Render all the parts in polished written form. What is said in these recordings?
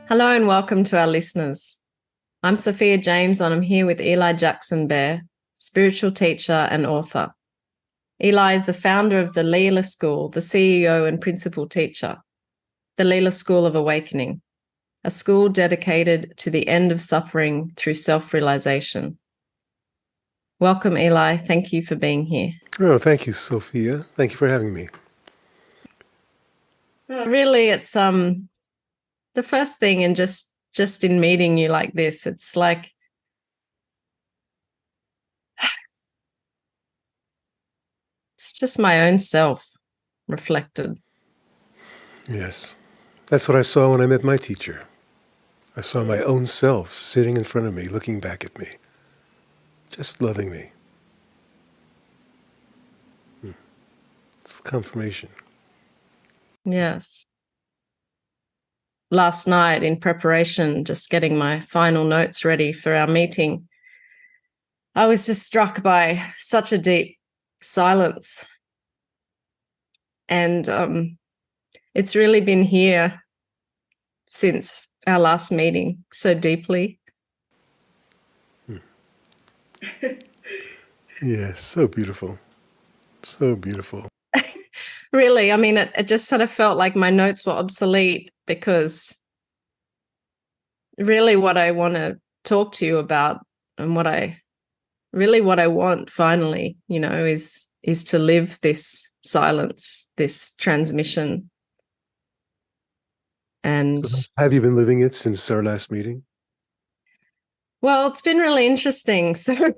Hello and welcome to our listeners. I'm Sophia James and I'm here with Eli Jackson Bear, spiritual teacher and author. Eli is the founder of the Leela School, the CEO and principal teacher, the Leela School of Awakening, a school dedicated to the end of suffering through self-realization. Welcome, Eli. Thank you for being here. Oh, thank you, Sophia. Thank you for having me. Really, it's the first thing, and just in meeting you like this, it's like it's just my own self reflected. Yes. That's what I saw when I met my teacher. I saw my own self sitting in front of me, looking back at me, just loving me. It's confirmation. Yes. Last night in preparation, just getting my final notes ready for our meeting, I was just struck by such a deep silence. And it's really been here since our last meeting so deeply. Yes, so beautiful. So beautiful. Really, I mean, it just sort of felt like my notes were obsolete, because really what I want to talk to you about and what I want finally, is to live this silence, this transmission. And So have you been living it since our last meeting? well, it's been really interesting. So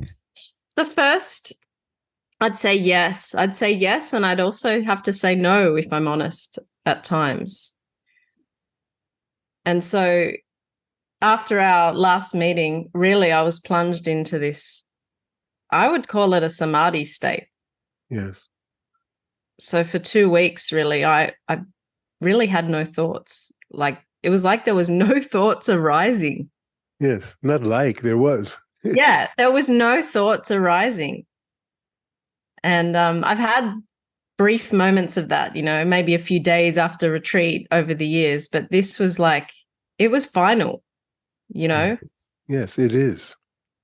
the first, I'd say yes, and I'd also have to say no, if I'm honest, at times. And so after our last meeting, really, I was plunged into this, I would call it a Samadhi state. Yes. So for 2 weeks, really, I really had no thoughts. Like, it was like there was no thoughts arising. Yes, not like there was. Yeah, there was no thoughts arising. And I've had brief moments of that, maybe a few days after retreat over the years, but this was like, it was final, Yes, it is.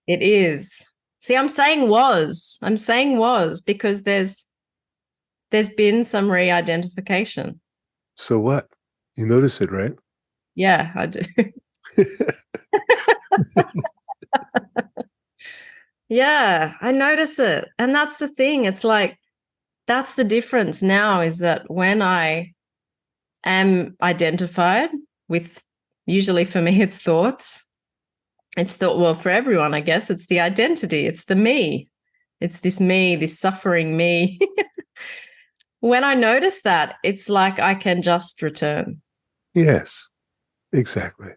It is. See, I'm saying was because there's been some re-identification. So what? You notice it, right? Yeah, I do. Yeah, I notice it. And that's the thing. It's like, that's the difference now, is that when I am identified with, usually for me, it's thoughts. It's thought, well, for everyone, I guess, it's the identity. It's the me. It's this me, this suffering me. When I notice that, it's like I can just return. Yes, exactly.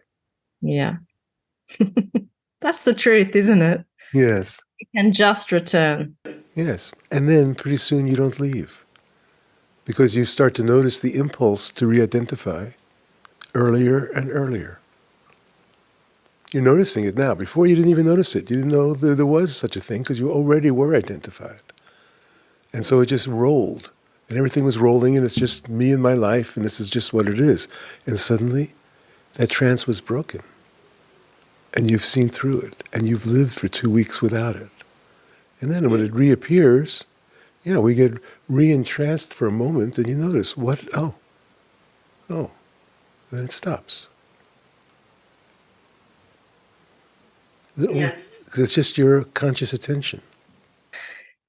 Yeah. That's the truth, isn't it? Yes. You can just return. Yes. And then pretty soon you don't leave, because you start to notice the impulse to re-identify earlier and earlier. You're noticing it now. Before, you didn't even notice it. You didn't know there was such a thing, because you already were identified. And so it just rolled. And everything was rolling, and it's just me and my life, and this is just what it is. And suddenly, that trance was broken. And you've seen through it. And you've lived for 2 weeks without it. And then when it reappears, we get re-entranced for a moment, and you notice, what? Oh. Then it stops. Yes. It's just your conscious attention.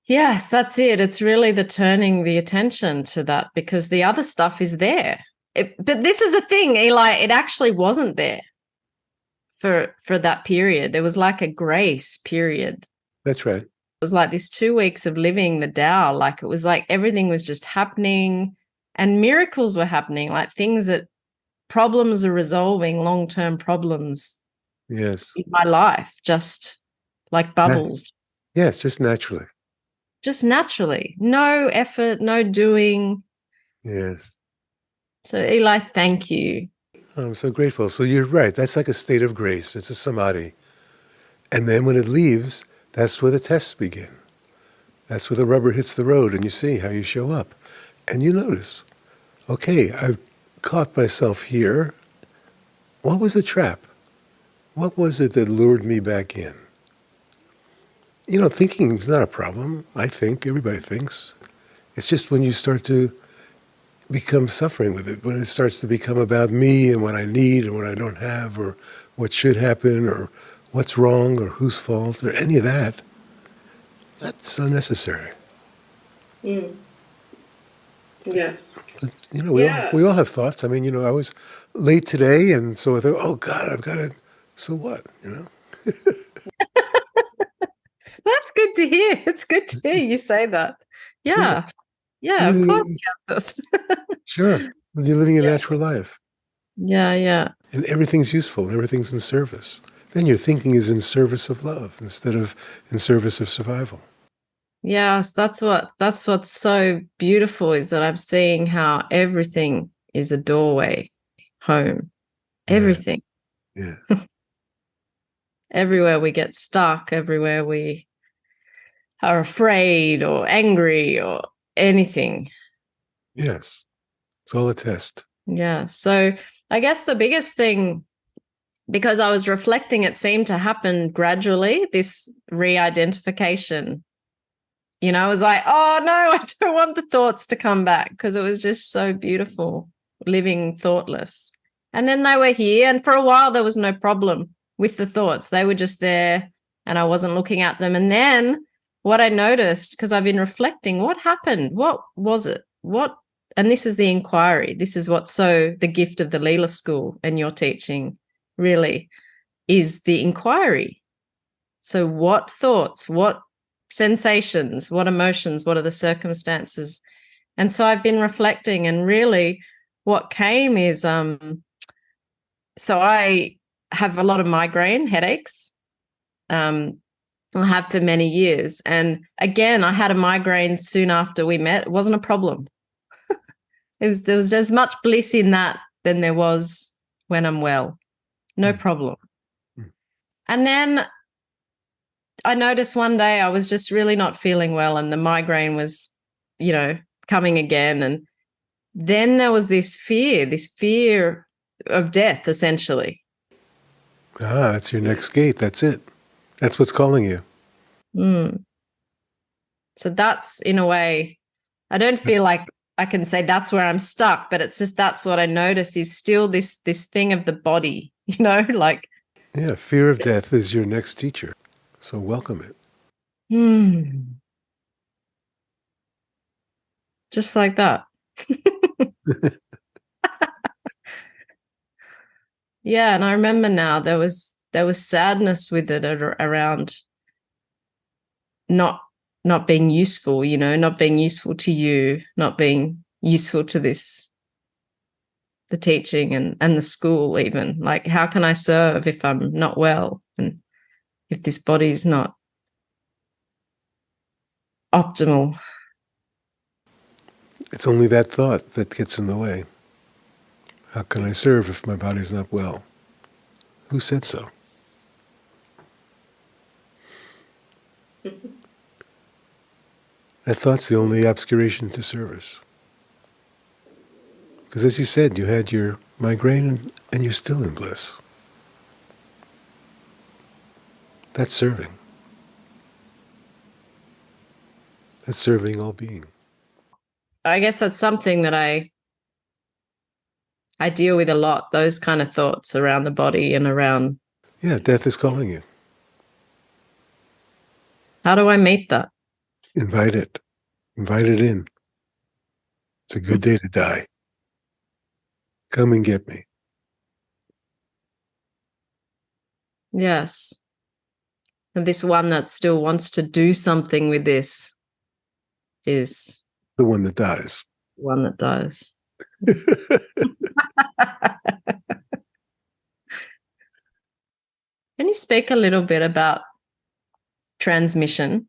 Yes, that's it. It's really the turning the attention to that, because the other stuff is there. But this is the thing, Eli, it actually wasn't there for that period. It was like a grace period. That's right. It was like this 2 weeks of living the Tao. Like, it was like everything was just happening, and miracles were happening, like problems are resolving, long-term problems. Yes. In my life, just like bubbles. Yes, just naturally. Just naturally. No effort, no doing. Yes. So, Eli, thank you. I'm so grateful. So you're right. That's like a state of grace. It's a samadhi. And then when it leaves, that's where the tests begin. That's where the rubber hits the road, and you see how you show up. And you notice, okay, I've caught myself here. what was the trap? What was it that lured me back in? Thinking is not a problem. I think, everybody thinks. It's just when you start to become suffering with it, when it starts to become about me and what I need and what I don't have, or what should happen, or what's wrong, or whose fault, or any of that, that's unnecessary. Mm. Yes. But, we all have thoughts. I mean, I was late today, and so I thought, oh God, I've got to, so what, That's good to hear. It's good to hear you say that. Yeah. Yeah, of course you have those. Sure. You're living a natural life. Yeah, yeah. And everything's useful, everything's in service. Then your thinking is in service of love instead of in service of survival. Yes, that's what's so beautiful, is that I'm seeing how everything is a doorway home. Everything. Yeah. Everywhere we get stuck, everywhere we are afraid or angry or anything. Yes. It's all a test. Yeah. So I guess the biggest thing, because I was reflecting, it seemed to happen gradually, this re-identification. I was like, oh no, I don't want the thoughts to come back, because it was just so beautiful living thoughtless. And then they were here, and for a while there was no problem with the thoughts. They were just there and I wasn't looking at them. And then what I noticed, because I've been reflecting, what happened? What was it? And this is the inquiry. This is what's so the gift of the Leela School and your teaching really is the inquiry. So what thoughts, what sensations, what emotions, what are the circumstances? And so I've been reflecting, and really what came is, so I have a lot of migraine headaches. I have for many years. And again, I had a migraine soon after we met. It wasn't a problem. There was as much bliss in that than there was when I'm well. No problem. And then I noticed one day I was just really not feeling well, and the migraine was, coming again. And then there was this fear of death, essentially. That's your next gate. That's it. That's what's calling you. So that's, in a way, I don't feel like I can say that's where I'm stuck, but it's just that's what I notice is still this thing of the body, like. Yeah, fear of death is your next teacher. So welcome it. Just like that. Yeah, and I remember now there was sadness with it around not being useful, not being useful to you, not being useful to the teaching and the school even. Like, how can I serve if I'm not well, and if this body's not optimal? It's only that thought that gets in the way. How can I serve if my body's not well? Who said so? That thought's the only obscuration to service. Because as you said, you had your migraine and you're still in bliss. That's serving. That's serving all being. I guess that's something that I deal with a lot, those kind of thoughts around the body and around. Yeah, death is calling you. How do I meet that? Invite it. Invite it in. It's a good day to die. Come and get me. Yes. And this one that still wants to do something with this is The one that dies. one that dies. Can you speak a little bit about transmission?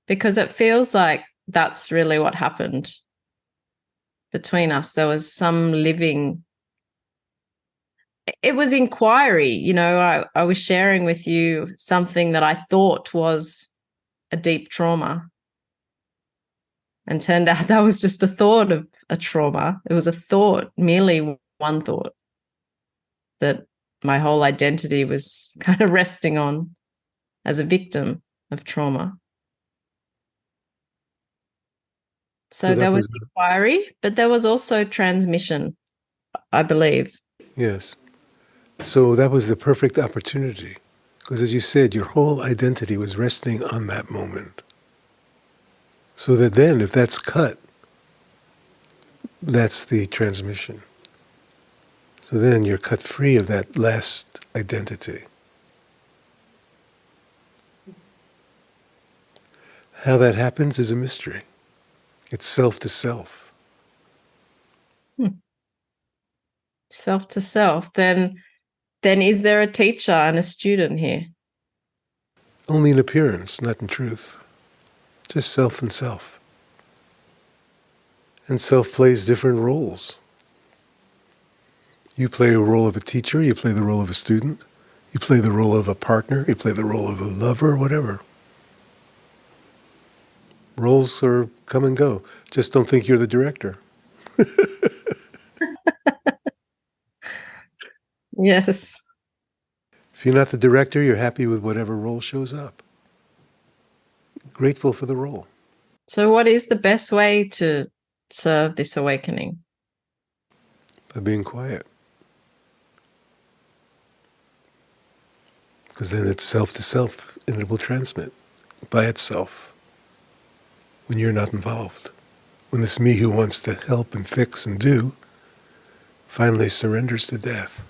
Because it feels like that's really what happened between us. There was some living. It was inquiry. I was sharing with you something that I thought was a deep trauma. And turned out that was just a thought of a trauma. It was a thought, merely one thought, that my whole identity was kind of resting on as a victim of trauma. So there was inquiry, but there was also transmission, I believe. Yes. So that was the perfect opportunity. Because as you said, your whole identity was resting on that moment. So that then, if that's cut, that's the transmission. So then you're cut free of that last identity. How that happens is a mystery. It's self to self. Self to self. Then is there a teacher and a student here? Only in appearance, not in truth. Just self and self. And self plays different roles. You play a role of a teacher, you play the role of a student, you play the role of a partner, you play the role of a lover, whatever. Roles are come and go. Just don't think you're the director. Yes. If you're not the director, you're happy with whatever role shows up. Grateful for the role. So what is the best way to serve this awakening? By being quiet. Because then it's self to self, and it will transmit by itself when you're not involved. When this me who wants to help and fix and do finally surrenders to death,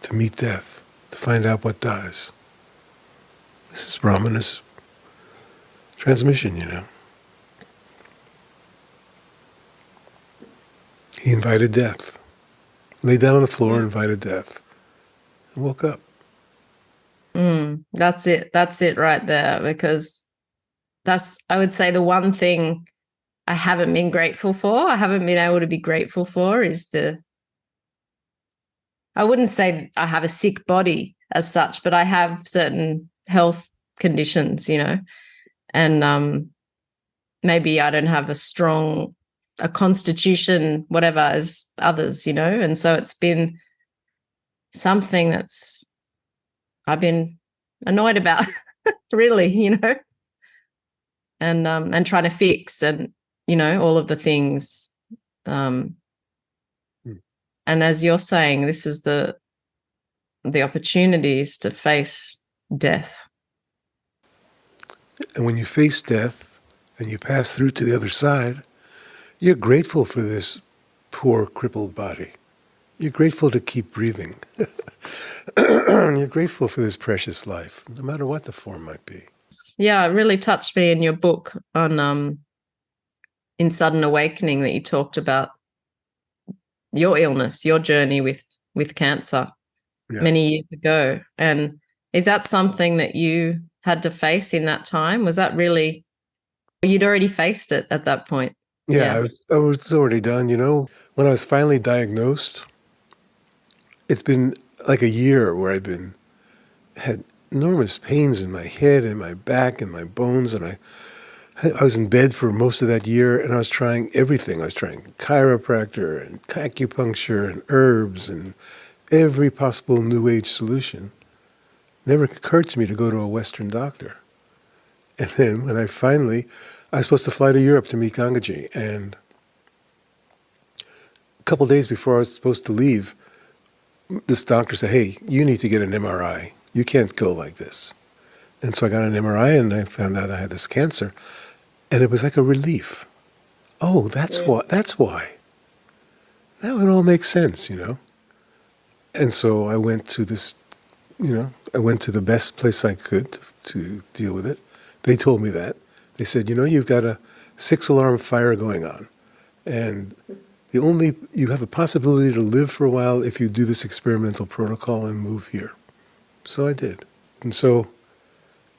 to meet death, to find out what dies. This is Brahmana's transmission, you know. He invited death. Lay down on the floor, invited death, and woke up. That's it. That's it right there, because that's, I would say, the one thing I haven't been grateful for, I haven't been able to be grateful for is I wouldn't say I have a sick body as such, but I have certain health conditions, you know, and maybe I don't have a constitution, whatever, as others, you know, and so it's been something I've been annoyed about, really, you know, and trying to fix, and, you know, all of the things. And as you're saying, this is the opportunities to face death. And when you face death and you pass through to the other side, you're grateful for this poor, crippled body. You're grateful to keep breathing. You're grateful for this precious life, no matter what the form might be. Yeah, it really touched me in your book on in Sudden Awakening, that you talked about your illness, your journey with cancer many years ago. And is that something that you had to face in that time? Was that really, you'd already faced it at that point? Yeah. I was already done, you know. When I was finally diagnosed, it's been like a year where had enormous pains in my head and my back and my bones, and I was in bed for most of that year, and I was trying everything. I was trying chiropractor and acupuncture and herbs and every possible New Age solution. Never occurred to me to go to a Western doctor. And then when I was supposed to fly to Europe to meet Gangaji, and a couple of days before I was supposed to leave, this doctor said, "Hey, you need to get an MRI. You can't go like this." And so I got an MRI, and I found out I had this cancer. And it was like a relief. Oh, that's why. That's why. That would all make sense, you know. And so I went to this, you know, I went to the best place I could to deal with it. They told me that. They said, you know, you've got a 6-alarm fire going on, and you have a possibility to live for a while if you do this experimental protocol and move here. So I did. And so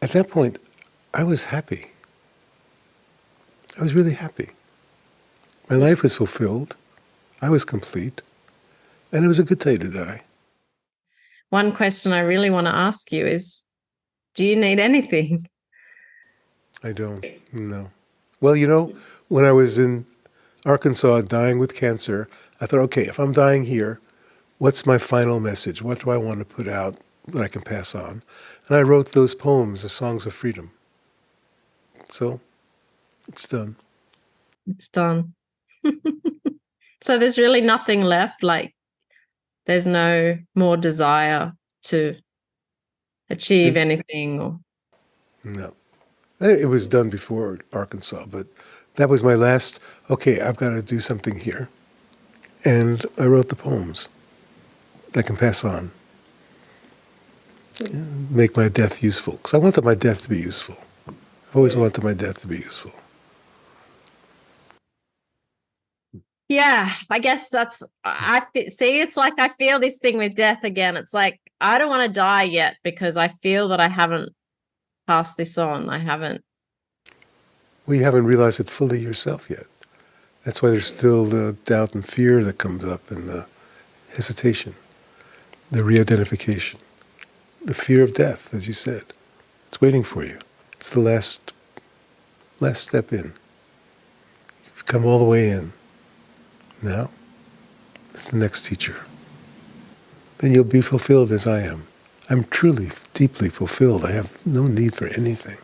at that point, I was happy. I was really happy. My life was fulfilled. I was complete. And it was a good day to die. One question I really want to ask you is, do you need anything? I don't. No. Well, you know, when I was in Arkansas dying with cancer, I thought, okay, if I'm dying here, What's my final message? What do I want to put out that I can pass on? And I wrote those poems, the songs of freedom. So it's done. It's done. So there's really nothing left. Like there's no more desire to achieve anything. Or No. It was done before Arkansas, but that was my last, okay, I've got to do something here. And I wrote the poems that I can pass on. Make my death useful. Because I wanted my death to be useful. I've always wanted my death to be useful. yeah, I guess that's, see, it's like I feel this thing with death again. It's like, I don't want to die yet because I feel that I haven't passed this on. I haven't. Well, you haven't realized it fully yourself yet. That's why there's still the doubt and fear that comes up, and the hesitation, the re-identification, the fear of death, as you said. It's waiting for you. It's the last step in. You've come all the way in. Now, it's the next teacher. Then you'll be fulfilled as I am. I'm truly, deeply fulfilled. I have no need for anything.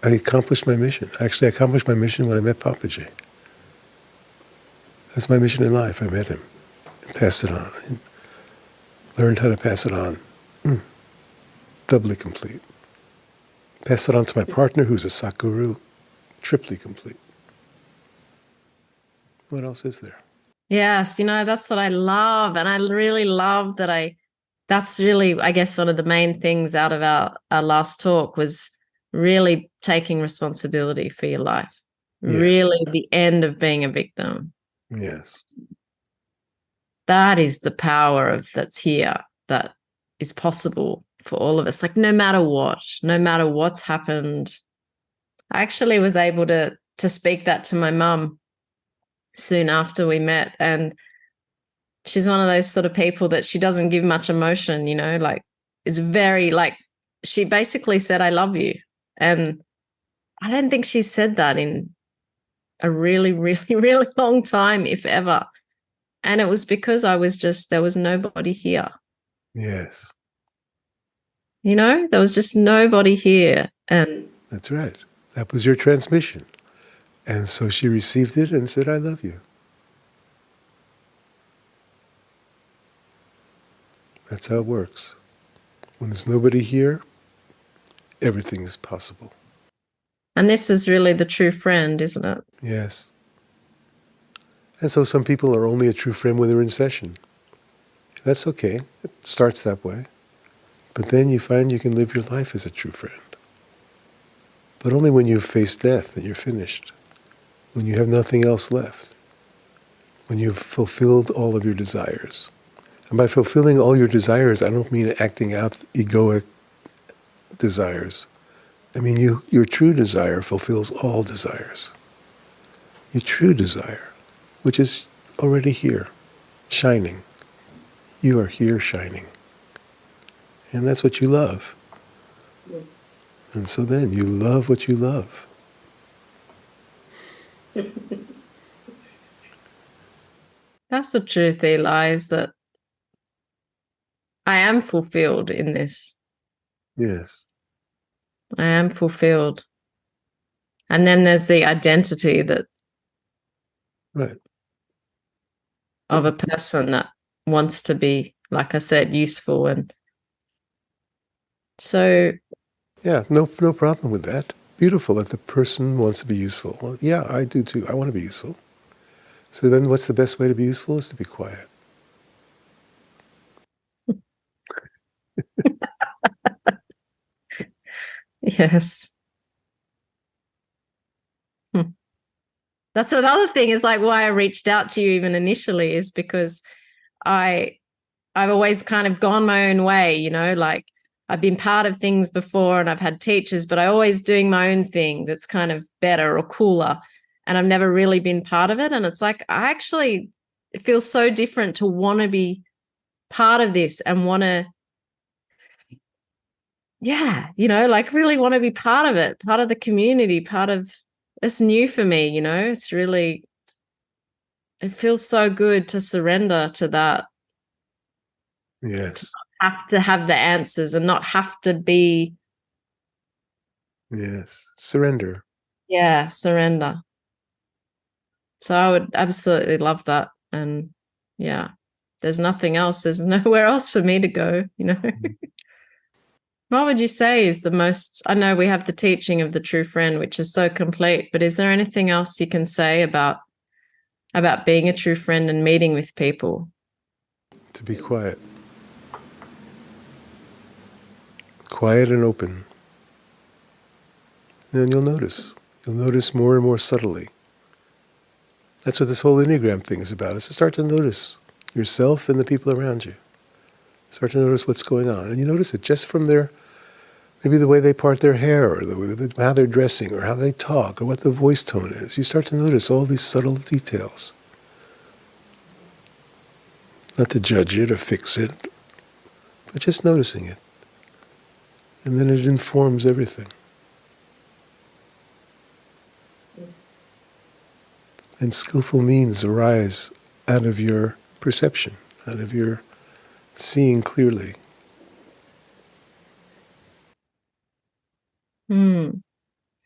I accomplished my mission. Actually, I accomplished my mission when I met Papaji. That's my mission in life. I met him and passed it on. And learned how to pass it on. Doubly complete. Passed it on to my partner, who's a Sakuru. Triply complete. What else is there? Yes, that's what I love. And I really love that that's really, I guess, sort of the main things out of our last talk was really taking responsibility for your life. Yes. Really the end of being a victim. Yes. That is the power that's here, that is possible for all of us. Like no matter what's happened. I actually was able to speak that to my mum soon after we met. And she's one of those sort of people that she doesn't give much emotion, like it's very like, she basically said, I love you. And I don't think she said that in a really, really, really long time, if ever. And it was because there was nobody here. Yes. There was just nobody here. And that's right. That was your transmission. And so she received it and said, I love you. That's how it works. When there's nobody here, everything is possible. And this is really the true friend, isn't it? Yes. And so some people are only a true friend when they're in session. That's okay. It starts that way. But then you find you can live your life as a true friend. But only when you've faced death and you're finished. When you have nothing else left. When you've fulfilled all of your desires. And by fulfilling all your desires, I don't mean acting out egoic desires. I mean your true desire fulfills all desires. Your true desire, which is already here, shining. You are here shining. And that's what you love. And so then you love what you love. That's the truth, Eli, is that I am fulfilled in this. Yes. I am fulfilled. And then there's the identity Right. of a person that wants to be, like I said, useful. And so... yeah, no problem with that. Beautiful that the person wants to be useful. Well, yeah, I do too. I want to be useful. So then what's the best way to be useful is to be quiet. Yes. That's another thing, is like why I reached out to you even initially, is because I've always kind of gone my own way, like I've been part of things before and I've had teachers, but I always doing my own thing that's kind of better or cooler. And I've never really been part of it. And it's like, it feels so different to want to be part of this and want to, like really want to be part of it, part of the community, part of, it's new for me, it's really, it feels so good to surrender to that. Yes. Have to have the answers and not have to be. Yes. Surrender. Yeah, surrender. So I would absolutely love that. And yeah, there's nothing else. There's nowhere else for me to go, you know. What would you say is the most, I know we have the teaching of the true friend, which is so complete, but is there anything else you can say about being a true friend and meeting with people? To be quiet. Quiet and open. And you'll notice. You'll notice more and more subtly. That's what this whole Enneagram thing is about, is to start to notice yourself and the people around you. Start to notice what's going on. And you notice it just from maybe the way they part their hair, or how they're dressing, or how they talk, or what the voice tone is. You start to notice all these subtle details. Not to judge it or fix it, but just noticing it. And then it informs everything. And skillful means arise out of your perception, out of your seeing clearly. Hmm.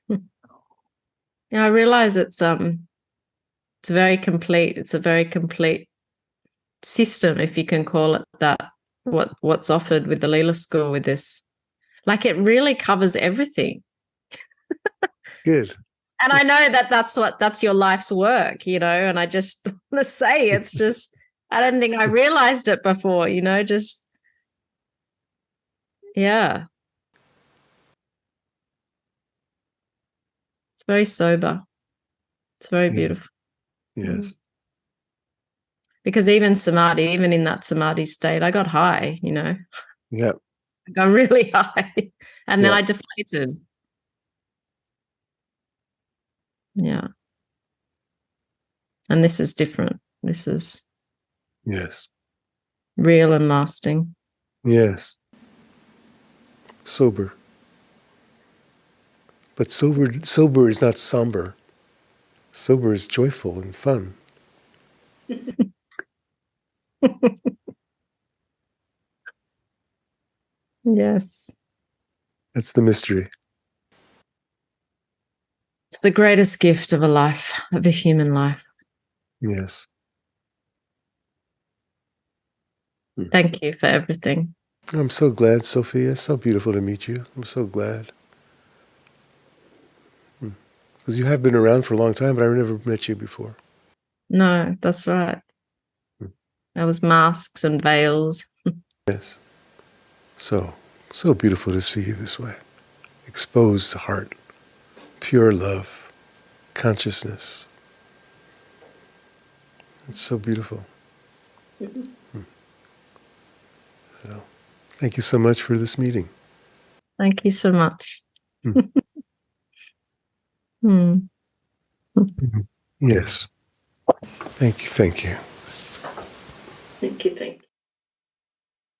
Yeah, I realize it's very complete. It's a very complete system, if you can call it that. What's offered with the Leela School with this, like, it really covers everything. Good. And I know that's your life's work, you know. And I just want to say, it's just, I don't think I realized it before, you know. Just yeah, it's very sober. It's very beautiful. Yes. Because even in that Samadhi state, I got high, you know. Yeah. I got really high. And then I deflated. Yeah. And this is different. This is Yes. real and lasting. Yes. Sober. But sober is not somber. Sober is joyful and fun. Yes. That's the mystery. It's the greatest gift of a human life. Yes. Thank you for everything. I'm so glad, Sophia. So beautiful to meet you. I'm so glad. Because you have been around for a long time, but I've never met you before. No, that's right. There was masks and veils. Yes. So beautiful to see you this way. Exposed heart, pure love, consciousness. It's so beautiful. So, thank you so much for this meeting. Thank you so much. Hmm. Yes. Thank you. Thank you. Thank you.